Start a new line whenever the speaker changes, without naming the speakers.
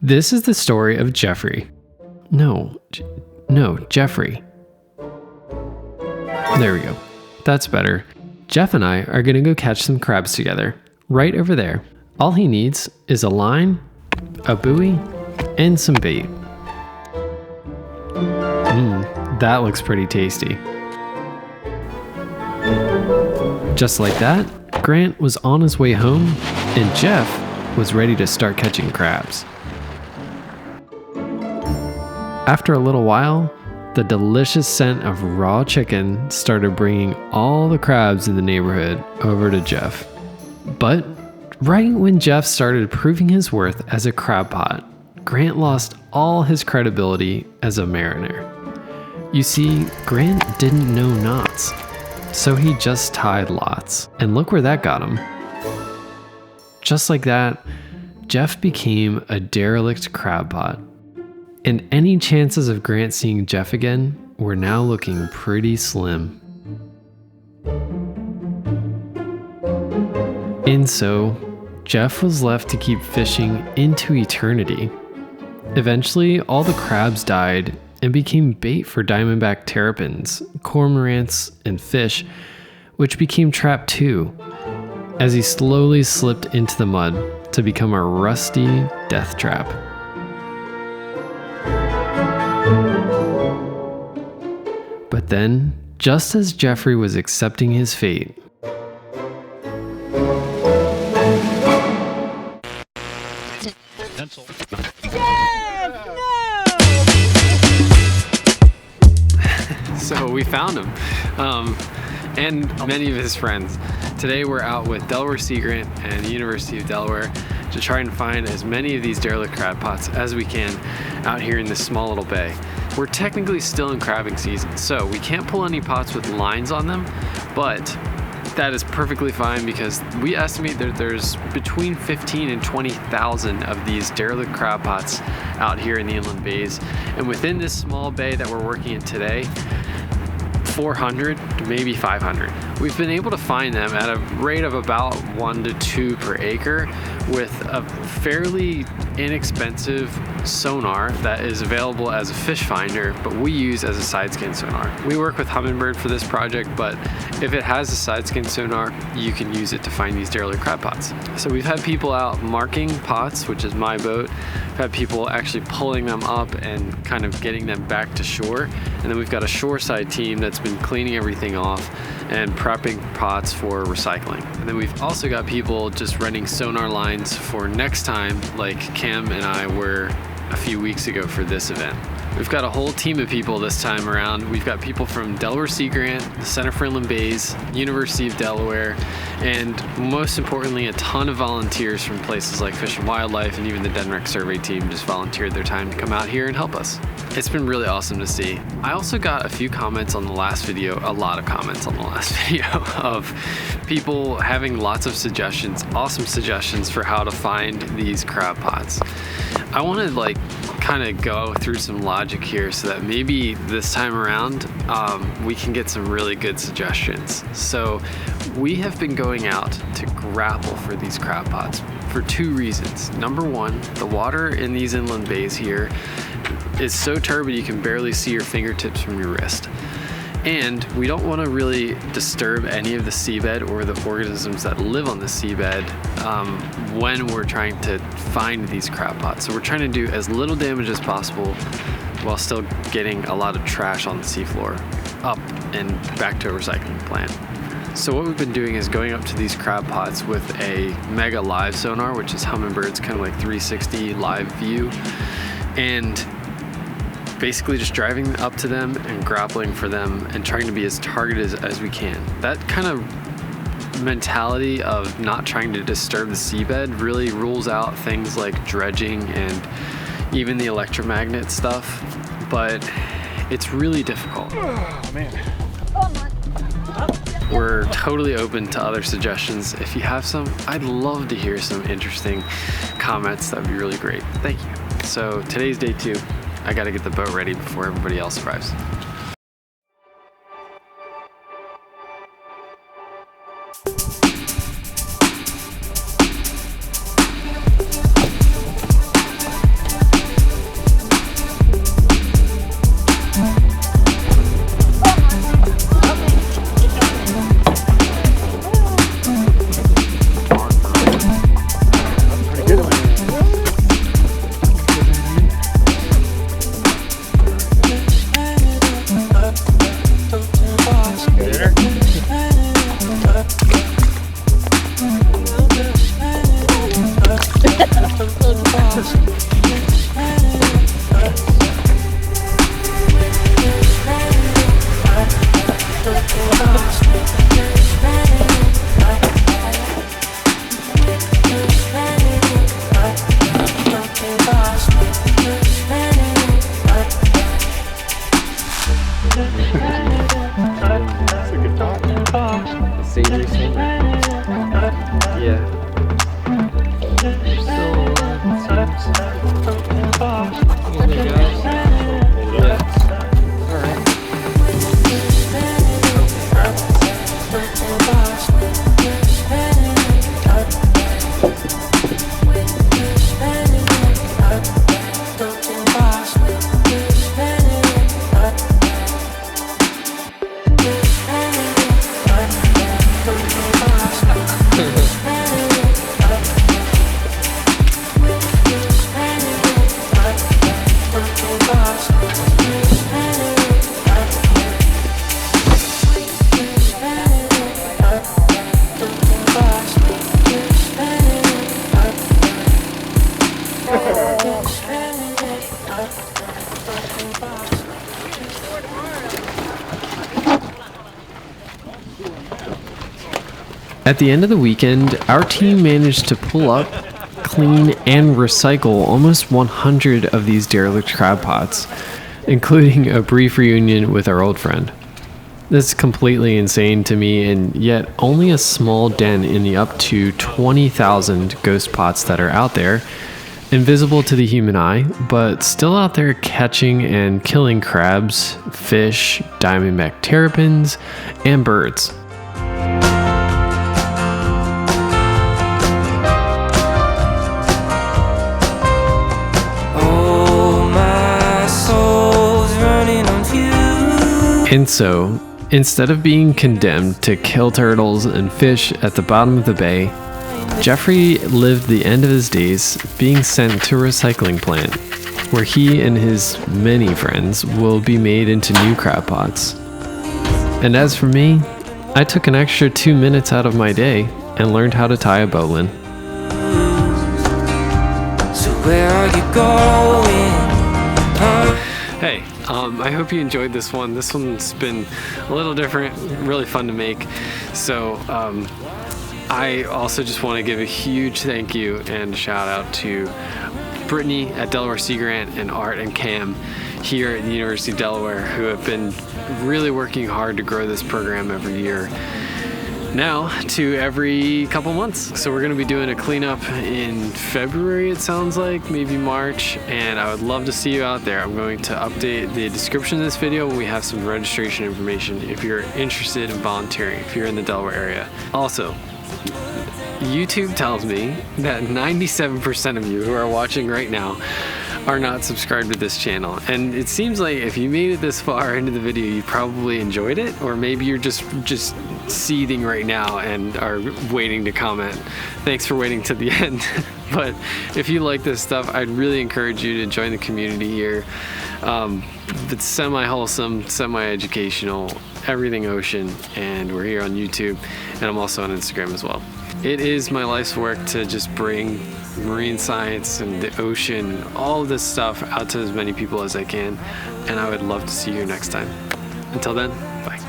This is the story of Jeffrey. No, Jeffrey. There we go. That's better. Geoff and I are gonna go catch some crabs together, right over there. All he needs is a line, a buoy, and some bait. That looks pretty tasty. Just like that, Grant was on his way home, and Geoff was ready to start catching crabs. After a little while, the delicious scent of raw chicken started bringing all the crabs in the neighborhood over to Geoff. But right when Geoff started proving his worth as a crab pot, Grant lost all his credibility as a mariner. You see, Grant didn't know knots, so he just tied lots, and look where that got him. Just like that, Geoff became a derelict crab pot, and any chances of Grant seeing Geoff again were now looking pretty slim. And so, Geoff was left to keep fishing into eternity. Eventually, all the crabs died and became bait for diamondback terrapins, cormorants, and fish, which became trapped too, as he slowly slipped into the mud to become a rusty death trap. But then, just as Jeffrey was accepting his fate, So we found him, and many of his friends. Today we're out with Delaware Sea Grant and the University of Delaware to try and find as many of these derelict crab pots as we can out here in this small little bay. We're technically still in crabbing season, so we can't pull any pots with lines on them, but that is perfectly fine because we estimate that there's between 15 and 20,000 of these derelict crab pots out here in the inland bays. And within this small bay that we're working in today, 400 to maybe 500. We've been able to find them at a rate of about 1 to 2 per acre with a fairly inexpensive sonar that is available as a fish finder, but we use as a side scan sonar. We work with Humminbird for this project, but if it has a side scan sonar, you can use it to find these derelict crab pots. So we've had people out marking pots, which is my boat. We've had people actually pulling them up and kind of getting them back to shore. And then we've got a shoreside team that's been cleaning everything off and prepping pots for recycling. And then we've also got people just renting sonar lines for next time, like Cam and I were a few weeks ago for this event. We've got a whole team of people this time around. We've got people from Delaware Sea Grant, the Center for Inland Bays, University of Delaware, and most importantly, a ton of volunteers from places like Fish and Wildlife, and even the Denmark survey team just volunteered their time to come out here and help us. It's been really awesome to see. I also got a few comments on the last video, a lot of comments on the last video of people having lots of suggestions, awesome suggestions for how to find these crab pots. I want to kind of go through some logic here so that maybe this time around we can get some really good suggestions. So we have been going out to grapple for these crab pots for two reasons. Number one, the water in these inland bays here is so turbid you can barely see your fingertips from your wrist. And we don't want to really disturb any of the seabed or the organisms that live on the seabed when we're trying to find these crab pots. So we're trying to do as little damage as possible while still getting a lot of trash on the seafloor up and back to a recycling plant. So what we've been doing is going up to these crab pots with a mega live sonar, which is Humminbird's kind of like 360 live view, and basically just driving up to them and grappling for them and trying to be as targeted as we can. That kind of mentality of not trying to disturb the seabed really rules out things like dredging and even the electromagnet stuff, but it's really difficult.
Oh man.
We're totally open to other suggestions. If you have some, I'd love to hear some interesting comments. That would be really great. Thank you. So today's day 2. I gotta get the boat ready before everybody else arrives. At the end of the weekend, our team managed to pull up, clean, and recycle almost 100 of these derelict crab pots, including a brief reunion with our old friend. This is completely insane to me, and yet only a small dent in the up to 20,000 ghost pots that are out there, invisible to the human eye, but still out there catching and killing crabs, fish, diamondback terrapins, and birds. And so, instead of being condemned to kill turtles and fish at the bottom of the bay, Jeffrey lived the end of his days being sent to a recycling plant, where he and his many friends will be made into new crab pots. And as for me, I took an extra 2 minutes out of my day and learned how to tie a bowline. So where are you going? Hey, I hope you enjoyed this one. This one's been a little different, really fun to make. So I also just want to give a huge thank you and shout out to Brittany at Delaware Sea Grant and Art and Cam here at the University of Delaware, who have been really working hard to grow this program every year. Now to every couple months. So we're going to be doing a cleanup in February, it sounds like, maybe March, and I would love to see you out there. I'm going to update the description of this video when we have some registration information if you're interested in volunteering, if you're in the Delaware area. Also, YouTube tells me that 97% of you who are watching right now are not subscribed to this channel, and it seems like if you made it this far into the video, you probably enjoyed it, or maybe you're just seething right now and are waiting to comment. Thanks for waiting to the end. But if you like this stuff, I'd really encourage you to join the community here. It's semi-wholesome, semi-educational, everything ocean, and we're here on YouTube, and I'm also on Instagram as well. It is my life's work to just bring marine science and the ocean and all of this stuff out to as many people as I can, and I would love to see you next time. Until then, bye.